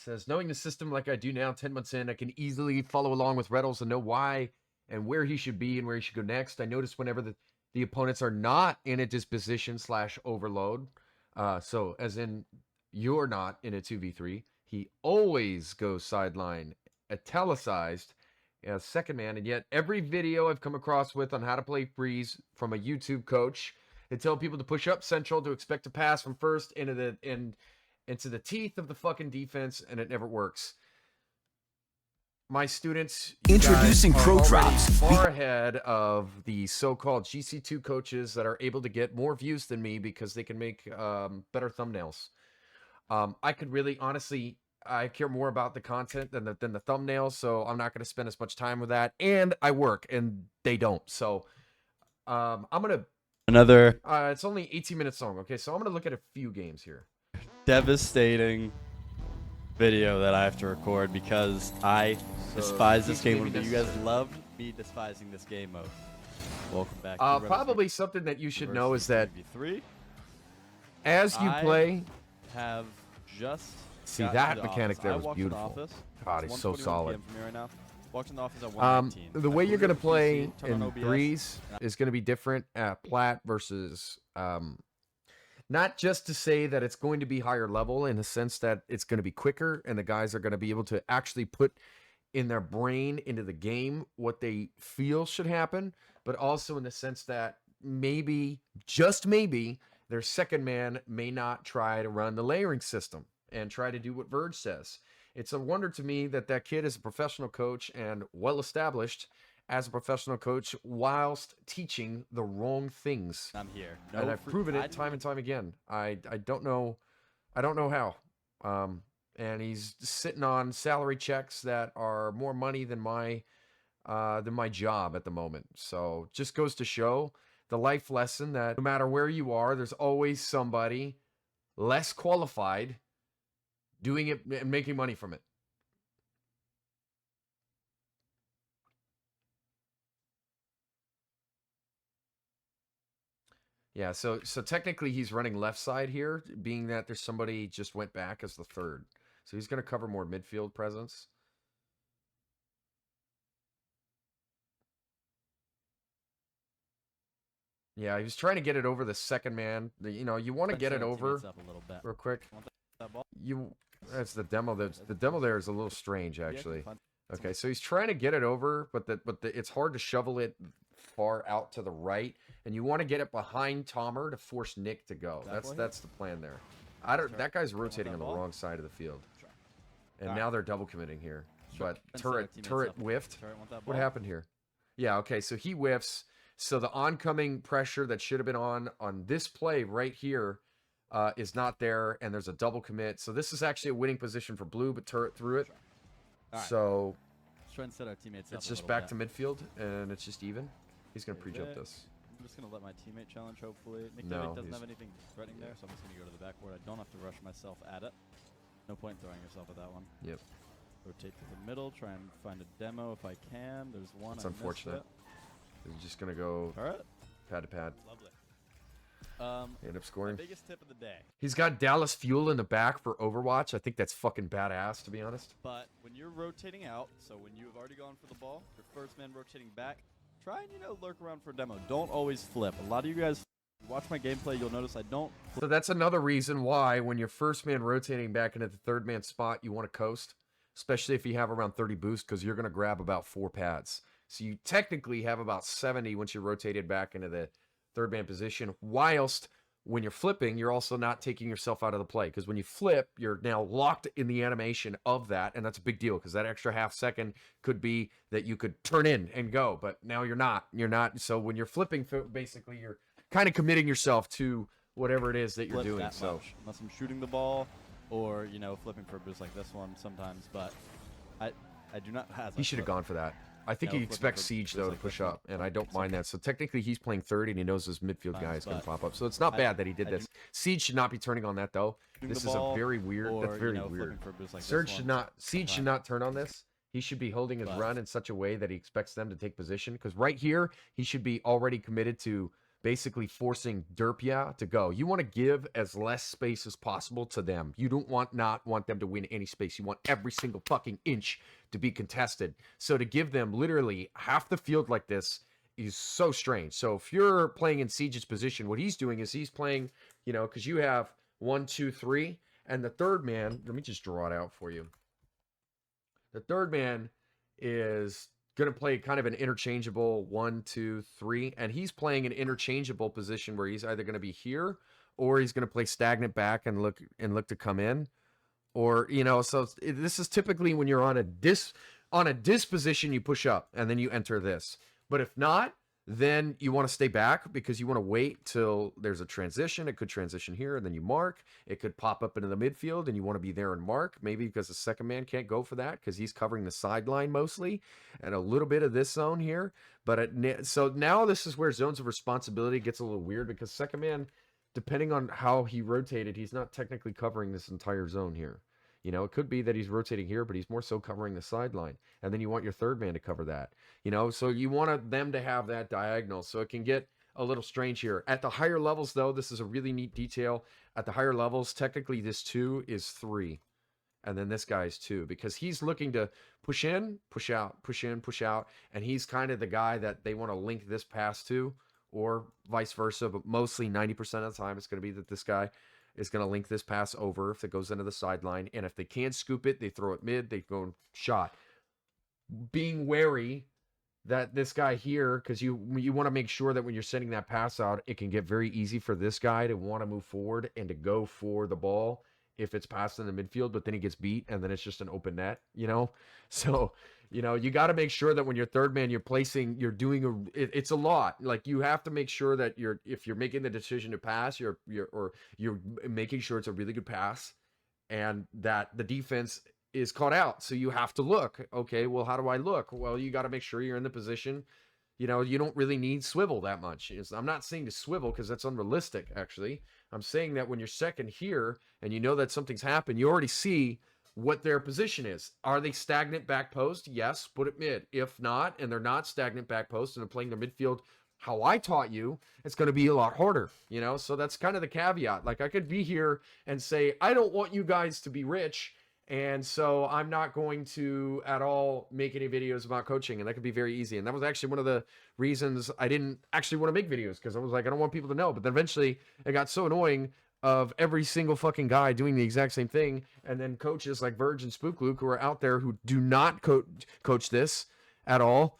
says, knowing the system like I do now, 10 months in, I can easily follow along with Retals and know why and where he should be and where he should go next. I notice whenever the opponents are not in a disposition / overload, so as in you're not in a 2v3, he always goes sideline, italicized, as second man. And yet every video I've come across with on how to play freeze from a YouTube coach, they tell people to push up central to expect to pass from first into the teeth of the fucking defense, and it never works. My students, introducing pro drops, far ahead of the so-called GC2 coaches that are able to get more views than me because they can make better thumbnails. I could really, honestly, I care more about the content than the thumbnails, so I'm not going to spend as much time with that. And I work, and they don't. So I'm gonna it's only 18 minutes long. Okay, so I'm gonna look at a few games here. Devastating video that I have to record because I despise this game mode, but you guys loved me despising this game mode. Welcome back. Probably something that you should know is that as you play, have just see that mechanic there was beautiful. God, he's so solid. The way you're gonna play in threes is gonna be different at plat versus not just to say that it's going to be higher level in the sense that it's going to be quicker and the guys are going to be able to actually put in their brain into the game what they feel should happen, but also in the sense that maybe, just maybe, their second man may not try to run the layering system and try to do what Verge says. It's a wonder to me that that kid is a professional coach and well-established as a professional coach whilst teaching the wrong things. I'm here. And I've proven it time and time again. I don't know how. And he's sitting on salary checks that are more money than my job at the moment. So just goes to show the life lesson that no matter where you are, there's always somebody less qualified doing it and making money from it. Yeah, so technically he's running left side here, being that there's somebody just went back as the third. So he's going to cover more midfield presence. Yeah, he was trying to get it over the second man. You know, you want to get it over real quick. That's the demo. The demo there is a little strange, actually. Okay, so he's trying to get it over, but it's hard to shovel it far out to the right, and you want to get it behind Tomer to force Nick to go. That's the plan there. That guy's rotating on the wrong side of the field, and now they're double committing here. But turret whiffed. What happened here? Yeah, okay, so he whiffs. So the oncoming pressure that should have been on this play right here is not there, and there's a double commit. So this is actually a winning position for blue, but turret threw it. So it's just back to midfield, and it's just even. He's going to pre-jump this. I'm just going to let my teammate challenge, hopefully. Nick doesn't have anything threatening there, so I'm just going to go to the backboard. I don't have to rush myself at it. No point throwing yourself at that one. Yep. Rotate to the middle, try and find a demo if I can. There's one. It's unfortunate. He's just going to go pad to pad. Lovely. End up scoring. Biggest tip of the day. He's got Dallas Fuel in the back for Overwatch. I think that's fucking badass, to be honest. But when you're rotating out, so when you've already gone for the ball, your first man rotating back, try and, lurk around for a demo. Don't always flip. A lot of you guys watch my gameplay, you'll notice I don't flip. So that's another reason why when you're first man rotating back into the third man spot, you want to coast, especially if you have around 30 boost, because you're going to grab about 4 pads. So you technically have about 70 once you're rotated back into the third man position, whilst when you're flipping, you're also not taking yourself out of the play, because when you flip, you're now locked in the animation of that, and that's a big deal, because that extra half second could be that you could turn in and go, but now you're not. So when you're flipping, basically, you're kind of committing yourself to whatever it is that you're doing. So unless I'm shooting the ball or, flipping for a boost like this one sometimes, but I do not have. He should have gone for that. I think he expects Siege, though, to push up, and I don't mind that. So technically, he's playing third, and he knows his midfield guy is going to pop up. So it's not bad that he did this. Siege should not be turning on that, though. This is a very weird. That's very weird. Siege should not turn on this. He should be holding his run in such a way that he expects them to take position. Because right here, he should be already committed to basically forcing Derpia to go. You want to give as less space as possible to them. You don't not want them to win any space. You want every single fucking inch to be contested. So to give them literally half the field like this is so strange. So if you're playing in Siege's position, what he's doing is he's playing, you know, because you have 1, 2, 3, and the third man, let me just draw it out for you. The third man is going to play kind of an interchangeable 1, 2, 3, and he's playing an interchangeable position where he's either going to be here or he's going to play stagnant back and look to come in, or, you know, so this is typically when you're on a disposition, you push up and then you enter this. But if not, then you want to stay back because you want to wait till there's a transition. It could transition here and then you mark. It could pop up into the midfield and you want to be there and mark. Maybe because the second man can't go for that because he's covering the sideline mostly and a little bit of this zone here. But so now this is where zones of responsibility gets a little weird because second man, depending on how he rotated, he's not technically covering this entire zone here. You know, it could be that he's rotating here, but he's more so covering the sideline. And then you want your third man to cover that. You know, so you want them to have that diagonal. So it can get a little strange here. At the higher levels, though, this is a really neat detail. At the higher levels, technically this 2 is 3. And then this guy is 2. Because he's looking to push in, push out, push in, push out. And he's kind of the guy that they want to link this pass to. Or vice versa. But mostly 90% of the time, it's going to be that this guy is going to link this pass over if it goes into the sideline. And if they can't scoop it, they throw it mid, they go shot. Being wary that this guy here, because you want to make sure that when you're sending that pass out, it can get very easy for this guy to want to move forward and to go for the ball if it's passed in the midfield, but then he gets beat and then it's just an open net, you know? So, you know, you got to make sure that when you're third man, you're doing it's a lot. Like you have to make sure that if you're making the decision to pass, you're making sure it's a really good pass and that the defense is caught out. So you have to look, okay, well, how do I look? Well, you got to make sure you're in the position. You know, you don't really need swivel that much. I'm not saying to swivel because that's unrealistic, actually. I'm saying that when you're second here and you know that something's happened, you already see what their position is. Are they stagnant back post? Yes, put it mid. If not, and they're not stagnant back post and they're playing their midfield how I taught you, it's going to be a lot harder, you know? So that's kind of the caveat. Like I could be here and say, I don't want you guys to be rich, and so I'm not going to at all make any videos about coaching, and that could be very easy. And that was actually one of the reasons I didn't actually want to make videos, because I was like, I don't want people to know. But then eventually it got so annoying of every single fucking guy doing the exact same thing, and then coaches like Verge and Spook Luke who are out there who do not coach this at all.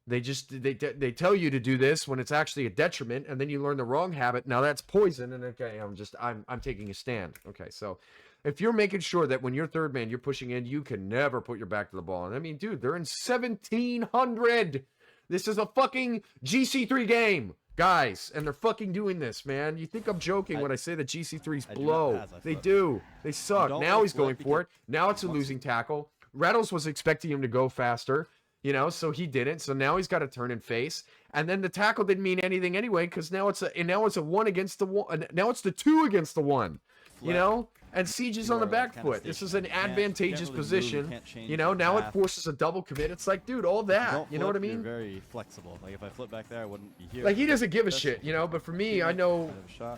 They they tell you to do this when it's actually a detriment, and then you learn the wrong habit. Now that's poison, and okay, I'm taking a stand. Okay, so if you're making sure that when you're third man, you're pushing in, you can never put your back to the ball. And I mean, dude, they're in 1700. This is a fucking GC3 game, guys, and they're fucking doing this, man. You think I'm joking when I say that GC3s blow? They do. They suck. Now he's going for it. Now it's a losing tackle. Retals was expecting him to go faster, you know, so he didn't. So now he's got to turn and face. And then the tackle didn't mean anything anyway, because now it's a 1 against the 1. Now it's the 2 against the 1. You know? And Siege is on the back foot. This is an advantageous position. You know, now it forces a double commit. It's like, dude, all that. You know what I mean? You're very flexible. Like if I flip back there, I wouldn't be here. Like he doesn't give a shit, you know. But for me, I know,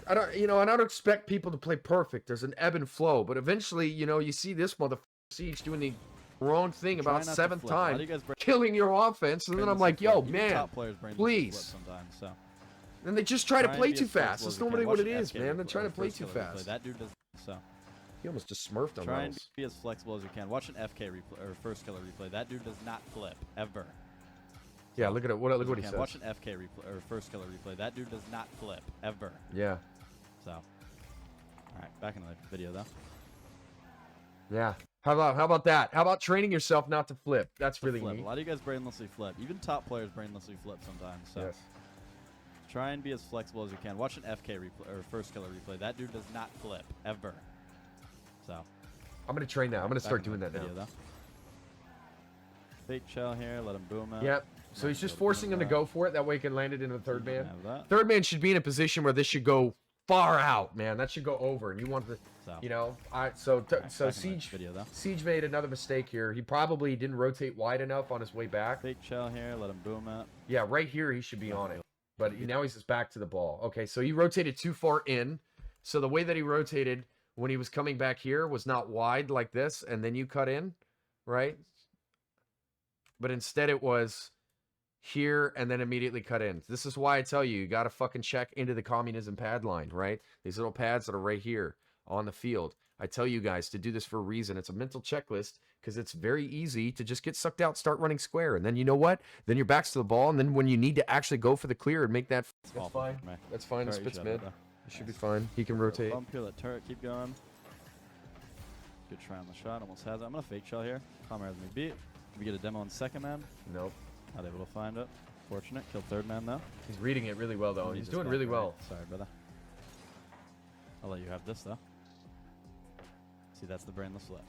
I don't, you know, and I don't expect people to play perfect. There's an ebb and flow. But eventually, you know, you see this motherfucker Siege doing the wrong thing about 7th time, killing your offense, and then I'm like, yo, man, please. And they just try to play too fast. That's normally what it is, man. They're trying to play too fast. That dude does so. He almost just smurfed on Try and be as flexible as you can. Watch an FK replay or first killer replay. That dude does not flip ever. Yeah, look at it. Look what he says. Watch an FK replay or first killer replay. That dude does not flip ever. Yeah. So, all right, back in the video though. Yeah. How about that? How about training yourself not to flip? That's really neat. A lot of you guys brainlessly flip. Even top players brainlessly flip sometimes. So. Yes. Try and be as flexible as you can. Watch an FK replay or first killer replay. That dude does not flip ever. So I'm gonna train that. I'm gonna start doing that now. Though. Fake shell here. Let him boom it. Yep. So he's just forcing him to go for it. That way he can land it into the third man. Third man should be in a position where this should go far out, man. That should go over, and you want the, you know. So Siege made another mistake here. He probably didn't rotate wide enough on his way back. Fake shell here. Let him boom it. Yeah, right here he should be on it. but now he's just back to the ball. Okay, so he rotated too far in. So the way that he rotated when he was coming back here was not wide like this, and then you cut in, right? But instead it was here and then immediately cut in. This is why I tell you, you got to fucking check into the communism pad line, right? These little pads that are right here on the field. I tell you guys to do this for a reason. It's a mental checklist because it's very easy to just get sucked out, start running square. And then you know what? Then your back's to the ball. And then when you need to actually go for the clear and make that... That's fine. That's fine. It spits mid. It should be fine. He can rotate. Bump here, let turret keep going. Good try on the shot. Almost has it. I'm going to fake shell here. Palmer has me beat. Did we get a demo on second man? Nope. Not able to find it. Fortunate. Killed third man though. He's reading it really well though. He's doing really well. Sorry, brother. I'll let you have this though. See, that's the brainless flip.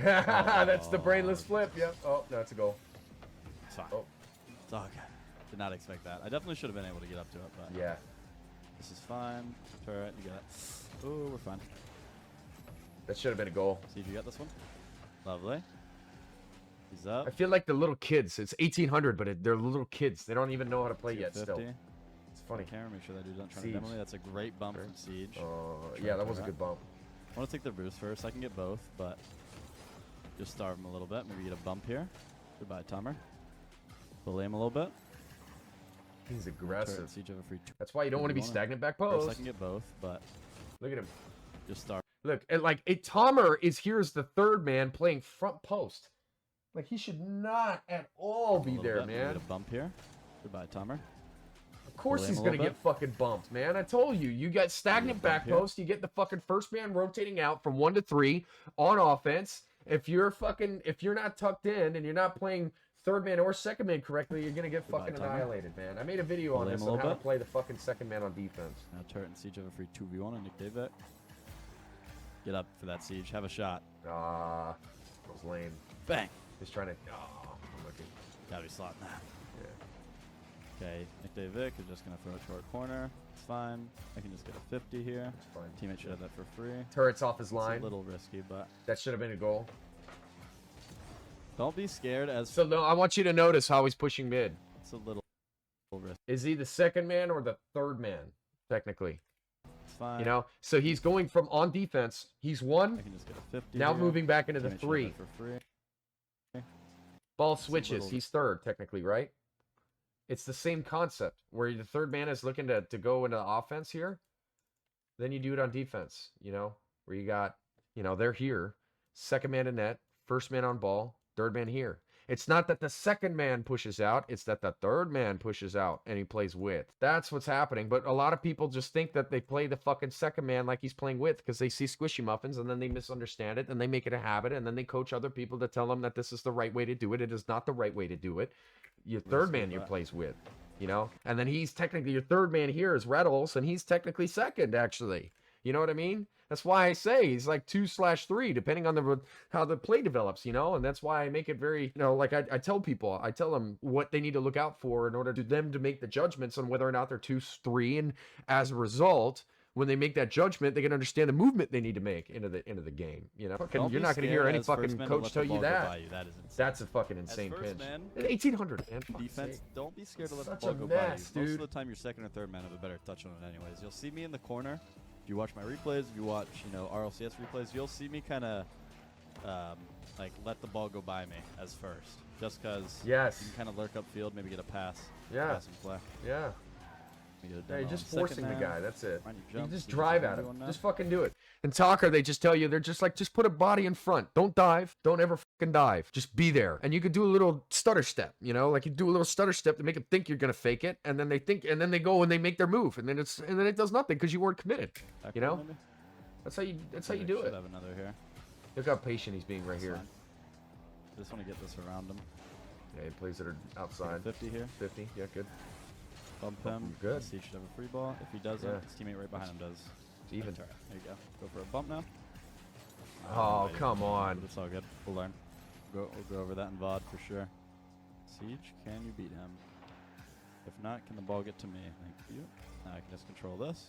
That's the brainless flip. Yep. Oh, no, it's a goal. Sorry. Oh. It's all good. Did not expect that. I definitely should have been able to get up to it, but yeah. This is fine. Turret, you got it. Oh, we're fine. That should have been a goal. See if you got this one. Lovely. He's up. I feel like the little kids. It's 1800, but they're little kids. They don't even know how to play yet. Still, it's funny. Camera, make sure that dude's not trying to demo me. That's a great bump from Siege. Yeah, that was a good bump. I want to take the boost first. I can get both, but just starve him a little bit. Maybe get a bump here. Goodbye, Tomer. Delay him a little bit. He's aggressive. Siege over free. That's why you don't want to be stagnant back post. I can get both, but look at him. Just start. Look, and like Tomer is here as the third man playing front post. Like he should not at all be there, man. Get a bump here. Goodbye, Tomer. Of course he's gonna get fucking bumped, man. I told you. You got stagnant back post. You get the fucking first man rotating out from 1 to 3 on offense. If you're not tucked in and you're not playing third man or second man correctly, you're gonna get fucking annihilated, man. I made a video on this on how to play the fucking second man on defense. Now turret and Siege over free 2v1 on Nick David. Get up for that Siege. Have a shot. Ah, that was lame. Bang. He's trying to. Oh, I'm looking. Gotta be slotting that. Yeah. Okay, Nick David is just gonna throw a short corner. It's fine. I can just get a 50 here. It's fine. Teammate should have that for free. Turret's off his line. It's a little risky, but that should have been a goal. Don't be scared as. So no, I want you to notice how he's pushing mid. It's a little risky. Is he the second man or the third man? Technically. It's fine. You know, so he's going from on defense. He's 1. I can just get a 50. Now here. moving back into the Teammate 3. for free. Ball switches. He's third, technically, right? It's the same concept where the third man is looking to go into the offense here. Then you do it on defense, you know, where you got, you know, they're here. Second man in net, first man on ball, third man here. It's not that the second man pushes out. It's that the third man pushes out and he plays with. That's what's happening. But a lot of people just think that they play the fucking second man like he's playing with because they see squishy muffins and then they misunderstand it and they make it a habit and then they coach other people to tell them that this is the right way to do it. It is not the right way to do it. Your third man you plays with, you know? And then he's technically, your third man here is Retals and he's technically second, actually. You know what I mean? That's why I say he's like 2/3, depending on how the play develops, you know? And that's why I make it very, you know, like I tell people, I tell them what they need to look out for in order to them to make the judgments on whether or not they're 2/3. And as a result, when they make that judgment, they can understand the movement they need to make into the game. You know, you're not going to hear any fucking coach tell you that. That is insane. That's a fucking insane pinch. Man, 1800, man. Defense, don't be scared to let Such the ball a go mess, by you. Most dude. of the time, your second or third man have a better touch on it anyways. You'll see me in the corner. If you watch my replays, if you watch, you know, RLCS replays, you'll see me kind of like let the ball go by me as first, just because yes, you can kind of lurk upfield, maybe get a pass, passing play. Yeah. Yeah, you're just forcing the guy. That's it. You Jump, just drive at him. Just fucking do it. In soccer, they just tell you, they're just like, just put a body in front. Don't dive. Don't ever fucking dive. Just be there. And you could do a little stutter step, you know, like you do a little stutter step to make them think you're gonna fake it, and then they think, and then they go and they make their move, and then it does nothing because you weren't committed. You know, that's how you do it. Have another here. Look how patient he's being right here. Just want to get this around him. Yeah, he plays it outside. 50 here. 50. Yeah, good. Bump him. Good. Siege should have a free ball. If he doesn't, his teammate right behind him does. It's even. There you go. Go for a bump now. Oh, come on. But it's all good. We'll learn. We'll go over that in VOD for sure. Siege, can you beat him? If not, can the ball get to me? Thank you. Now I can just control this.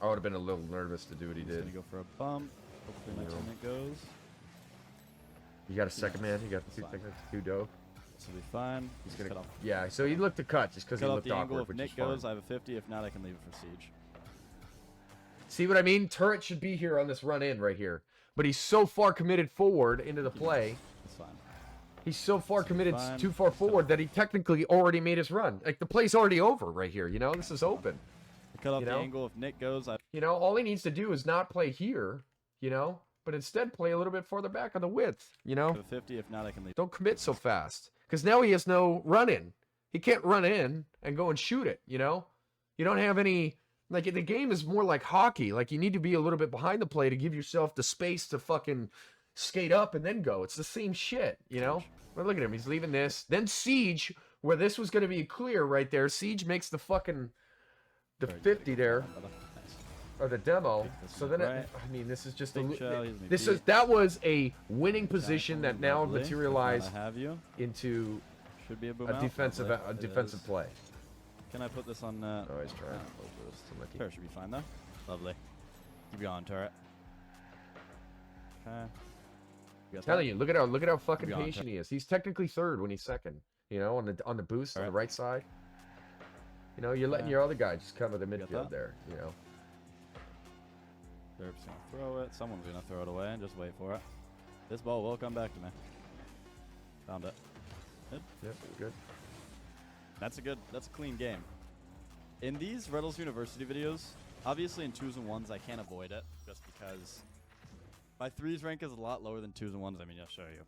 I would have been a little nervous to do what he did. Gonna go for a bump. Hopefully my teammate goes. You got a second man. You got 2 seconds. 2 dope. this will be fine. He's gonna cut off. Yeah, so he looked to cut just because he Cut off looked the angle. awkward, If which Nick is fine. goes, I have a 50. If not, I can leave it for Siege. See what I mean? Turret should be here on this run in right here. But he's so far committed forward into the play. That's fine. He's so far committed fine. too far forward that he technically already made his run. Like, the play's already over right here, you know? This is open. Cut off You the know? angle. If Nick goes, I You know, all he needs to do is not play here, you know? But instead play a little bit further back on the width, you know? have a 50. If not, I can leave. Don't commit so fast. Because now he has no run-in. He can't run in and go and shoot it, you know? You don't have any... Like, the game is more like hockey. Like, you need to be a little bit behind the play to give yourself the space to fucking skate up and then go. It's the same shit, you know? But look at him. He's leaving this. Then Siege, where this was going to be clear right there. Siege makes the fucking... The 50 there. Nice. Or the demo. So then, right. I mean, this is just Big shell, he's this beat. is that was a winning position that now Lovely. materialized I have you. into Should be a boom a out. defensive Lovely. a It defensive is. play. Can I put this on? Oh, he's trying. Turret should be fine though. Lovely. Keep going, turret. Okay. got Telling that? you, look at how fucking Keep going, patient he is. He's technically third when he's second. You know, on the boost on the right side. You know, you're letting your other guy just cover the got midfield that? there. You know. They're just gonna throw it. Someone's gonna throw it away and just wait for it. This ball will come back to me. Found it. Good. Yep, good. That's a clean game. In these Retals University videos, obviously in 2s and 1s I can't avoid it just because my 3s rank is a lot lower than 2s and 1s. I mean, I'll show you.